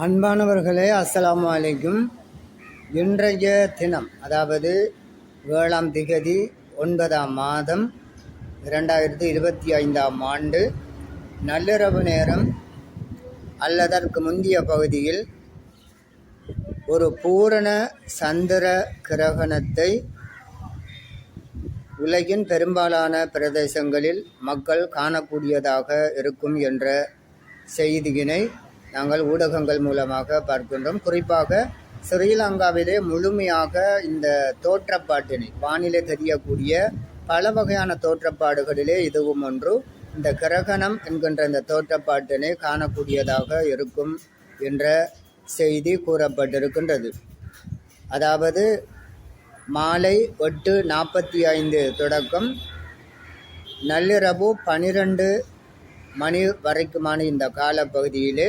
அன்பானவர்களே, அஸ்ஸலாமு அலைக்கும். இன்றைய தினம், அதாவது 7ஆம் திகதி 9ஆம் மாதம் 2025ஆம் ஆண்டு நள்ளிரவு நேரம் அல்லதற்கு முந்தைய பகுதியில் ஒரு பூரண சந்திர கிரகணத்தை உலகின் பெரும்பாலான பிரதேசங்களில் மக்கள் காணக்கூடியதாக இருக்கும் என்ற செய்தியினை நாங்கள் ஊடகங்கள் மூலமாக பார்க்கின்றோம். குறிப்பாக ஸ்ரீலங்காவிலே முழுமையாக இந்த தோற்றப்பாட்டினை, வானிலை தெரியக்கூடிய பல வகையான தோற்றப்பாடுகளிலே இதுவும் ஒன்று. இந்த கிரகணம் என்கின்ற இந்த தோற்றப்பாட்டினை காணக்கூடியதாக இருக்கும் என்ற செய்தி கூறப்பட்டிருக்கின்றது. அதாவது மாலை 8:45 தொடக்கம் நள்ளிரவு 12 மணி வரைக்குமான இந்த காலப்பகுதியிலே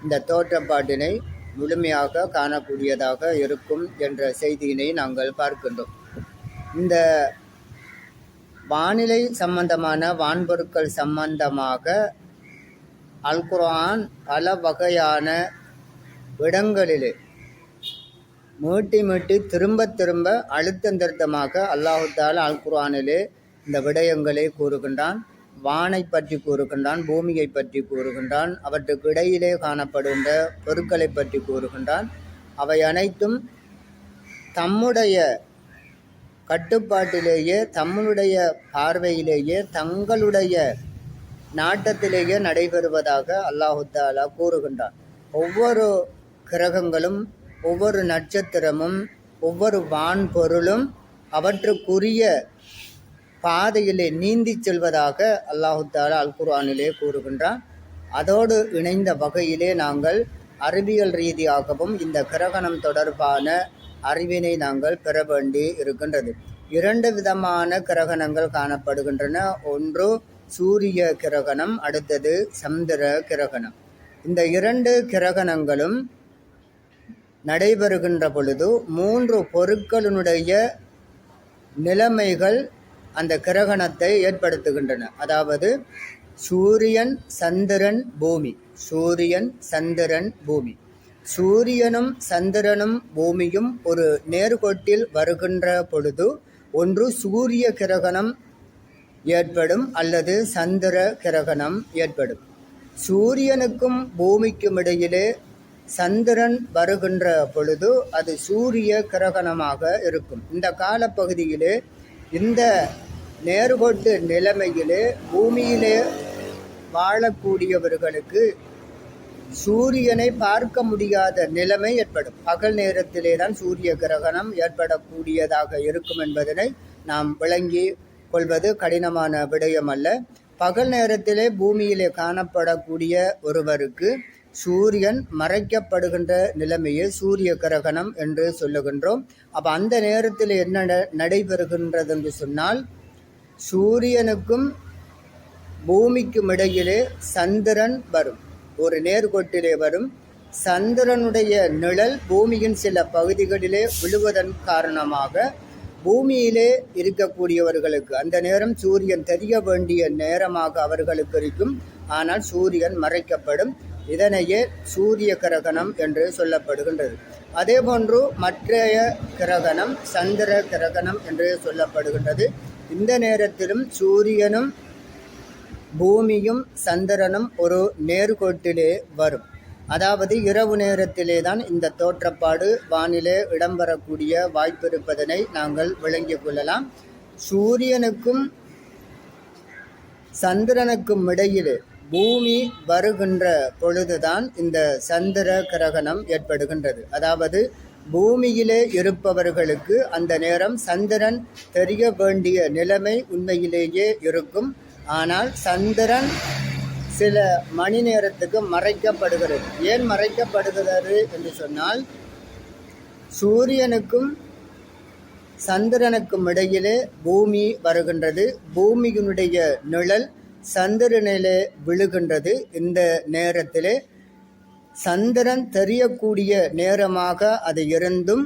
இந்த தோற்றப்பாட்டினை முழுமையாக காணக்கூடியதாக இருக்கும் என்ற செய்தியினை நாங்கள் பார்க்கின்றோம். இந்த வானிலை சம்பந்தமான வான்பொருட்கள் சம்பந்தமாக அல் குர்ஆன் பல வகையான இடங்களிலே மீட்டி திரும்ப அழுத்தந்திருத்தமாக அல்லாஹு தஆலா அல் குர்ஆனிலே இந்த விடயங்களை கூறுகின்றான். வானை பற்றி கூறுகின்றான், பூமியை பற்றி கூறுகின்றான், அவற்றுக்கு இடையிலே காணப்படுகின்ற பொருட்களை பற்றி கூறுகின்றான். அவை அனைத்தும் தம்முடைய கட்டுப்பாட்டிலேயே, தம்முடைய பார்வையிலேயே, தங்களுடைய நாட்டத்திலேயே நடைபெறுவதாக அல்லாஹு தஆலா கூறுகின்றான். ஒவ்வொரு கிரகங்களும், ஒவ்வொரு நட்சத்திரமும், ஒவ்வொரு வான்பொருளும் அவற்றுக்குரிய பாதையிலே நீந்தி செல்வதாக அல்லாஹு தஆலா அல் குர்ஆனிலே கூறுகின்றான். அதோடு இணைந்த வகையிலே நாங்கள் அறிவியல் ரீதியாகவும் இந்த கிரகணம் தொடர்பான அறிவினை நாங்கள் பெற வேண்டி இருக்கின்றது. 2 விதமான கிரகணங்கள் காணப்படுகின்றன. ஒன்று சூரிய கிரகணம், அடுத்தது சந்திர கிரகணம். இந்த 2 கிரகணங்களும் நடைபெறுகின்ற பொழுது 3 பொருட்களினுடைய நிலைமைகள் அந்த கிரகணத்தை ஏற்படுத்துகின்றன. அதாவது சூரியன், சந்திரன், பூமி. சூரியன், சந்திரன், பூமி. சூரியனும் சந்திரனும் பூமியும் ஒரு நேர்கோட்டில் வருகின்ற பொழுது ஒன்று சூரிய கிரகணம் ஏற்படும் அல்லது சந்திர கிரகணம் ஏற்படும். சூரியனுக்கும் பூமிக்கும் இடையிலே சந்திரன் வருகின்ற பொழுது அது சூரிய கிரகணமாக இருக்கும். இந்த காலப்பகுதியிலே, இந்த நேர்கோட்டு நிலைமையிலே பூமியிலே வாழக்கூடியவர்களுக்கு சூரியனை பார்க்க முடியாத நிலைமை ஏற்படும். பகல் நேரத்திலே தான் சூரிய கிரகணம் ஏற்படக்கூடியதாக இருக்கும் என்பதனை நாம் விளங்கி கொள்வது கடினமான விடயம் அல்ல. பகல் நேரத்திலே பூமியிலே காணப்படக்கூடிய ஒருவருக்கு சூரியன் மறைக்கப்படுகின்ற நிலைமையை சூரிய கிரகணம் என்று சொல்லுகின்றோம். அப்போ அந்த நேரத்தில் என்ன நடைபெறுகின்றது என்று சொன்னால், சூரியனுக்கும் பூமிக்கும் இடையிலே சந்திரன் வரும், ஒரு நேர்கோட்டிலே வரும். சந்திரனுடைய நிழல் பூமியின் சில பகுதிகளிலே விழுவதன் காரணமாக பூமியிலே இருக்கக்கூடியவர்களுக்கு அந்த நேரம் சூரியன் தெரிய வேண்டிய நேரமாக அவர்களுக்கு இருக்கும். ஆனால் சூரியன் மறைக்கப்படும். இதனையே சூரிய கிரகணம் என்று சொல்லப்படுகின்றது. அதே போன்று மற்றைய கிரகணம் சந்திர கிரகணம் என்று சொல்லப்படுகின்றது. இந்த நேரத்திலும் சூரியனும் பூமியும் சந்திரனும் ஒரு நேர்கோட்டிலே வரும். அதாவது இரவு நேரத்திலே தான் இந்த தோற்றப்பாடு வானிலே இடம்பெறக்கூடிய வாய்ப்பு இருப்பதனை நாங்கள் விளங்கிக் கொள்ளலாம். சூரியனுக்கும் சந்திரனுக்கும் இடையிலே பூமி வருகின்ற பொழுதுதான் இந்த சந்திர கிரகணம் ஏற்படுகின்றது. அதாவது பூமியிலே இருப்பவர்களுக்கு அந்த நேரம் சந்திரன் தெரிய வேண்டிய நிலைமை உண்மையிலேயே இருக்கும். ஆனால் சந்திரன் சில மணி நேரத்துக்கு மறைக்கப்படுகிறது. ஏன் மறைக்கப்படுகிறது என்று சொன்னால், சூரியனுக்கும் சந்திரனுக்கும் இடையிலே பூமி வருகின்றது. பூமியினுடைய நிழல் சந்திரனிலே விழுகின்றது. இந்த நேரத்திலே சந்திரன் தெரியக்கூடிய நேரமாக அது இருந்தும்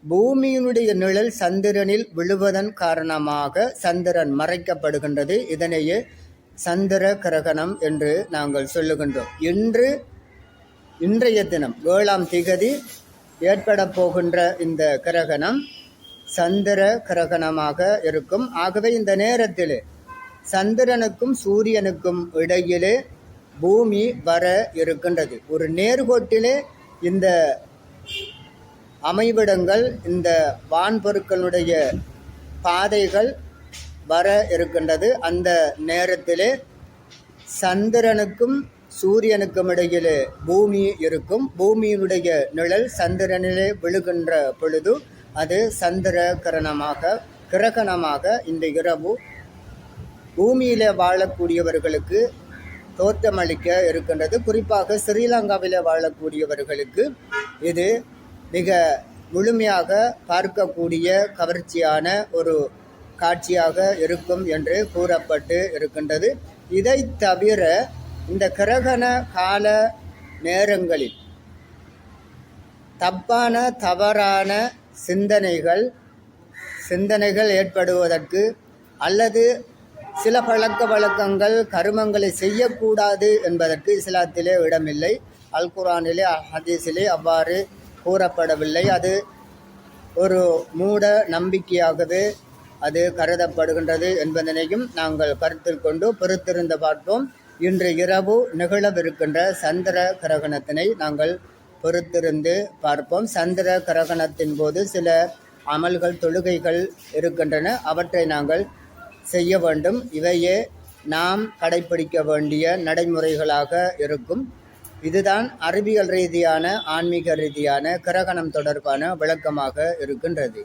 பூமியினுடைய நிழல் சந்திரனில் விழுவதன் காரணமாக சந்திரன் மறைக்கப்படுகின்றது. இதனையே சந்திர கிரகணம் என்று நாங்கள் சொல்லுகின்றோம். இன்று இன்றைய தினம் 7ஆம் திகதி ஏற்பட போகின்ற இந்த கிரகணம் சந்திர கிரகணமாக இருக்கும். ஆகவே இந்த நேரத்திலே சந்திரனுக்கும் சூரியனுக்கும் இடையிலே பூமி வர இருக்கின்றது. ஒரு நேர்கோட்டிலே இந்த அமைவிடங்கள், இந்த வான்பொருட்களுடைய பாதைகள் வர இருக்கின்றது. அந்த நேரத்திலே சந்திரனுக்கும் சூரியனுக்கும் இடையிலே பூமி இருக்கும். பூமியினுடைய நிழல் சந்திரனிலே விழுகின்ற பொழுது அது சந்திர கிரகணமாக இந்த இரவு பூமியிலே வாழக்கூடியவர்களுக்கு தோற்றமளிக்க இருக்கின்றது. குறிப்பாக ஸ்ரீலங்காவில் வாழக்கூடியவர்களுக்கு இது மிக முழுமையாக பார்க்கக்கூடிய கவர்ச்சியான ஒரு காட்சியாக இருக்கும் என்று கூறப்பட்டு இருக்கின்றது. இதை தவிர இந்த கிரகண கால நேரங்களில் தவறான சிந்தனைகள் ஏற்படுவதற்கு அல்லது சில பழக்க வழக்கங்கள் கருமங்களை செய்யக்கூடாது என்பதற்கு இஸ்லாத்திலே இடமில்லை. அல் குர்ஆனிலே ஹதீஸிலே அவ்வாறு கூறப்படவில்லை. அது ஒரு மூட நம்பிக்கையாகவே அது கருதப்படுகின்றது என்பதனையும் நாங்கள் கருத்தில் கொண்டு பொறுத்திருந்து பார்ப்போம். இன்று இரவு நிகழவிருக்கின்ற சந்திர கிரகணத்தினை நாங்கள் பொறுத்திருந்து பார்ப்போம். சந்திர கிரகணத்தின் போது சில அமல்கள், தொழுகைகள் இருக்கின்றன. அவற்றை நாங்கள் செய்ய வேண்டும். இவையே நாம் கடைப்பிடிக்க வேண்டிய நடைமுறைகளாக இருக்கும். இதுதான் அறிவியல் ரீதியான, ஆன்மீக ரீதியான கிரகணம் தொடர்பான விளக்கமாக இருக்கின்றது.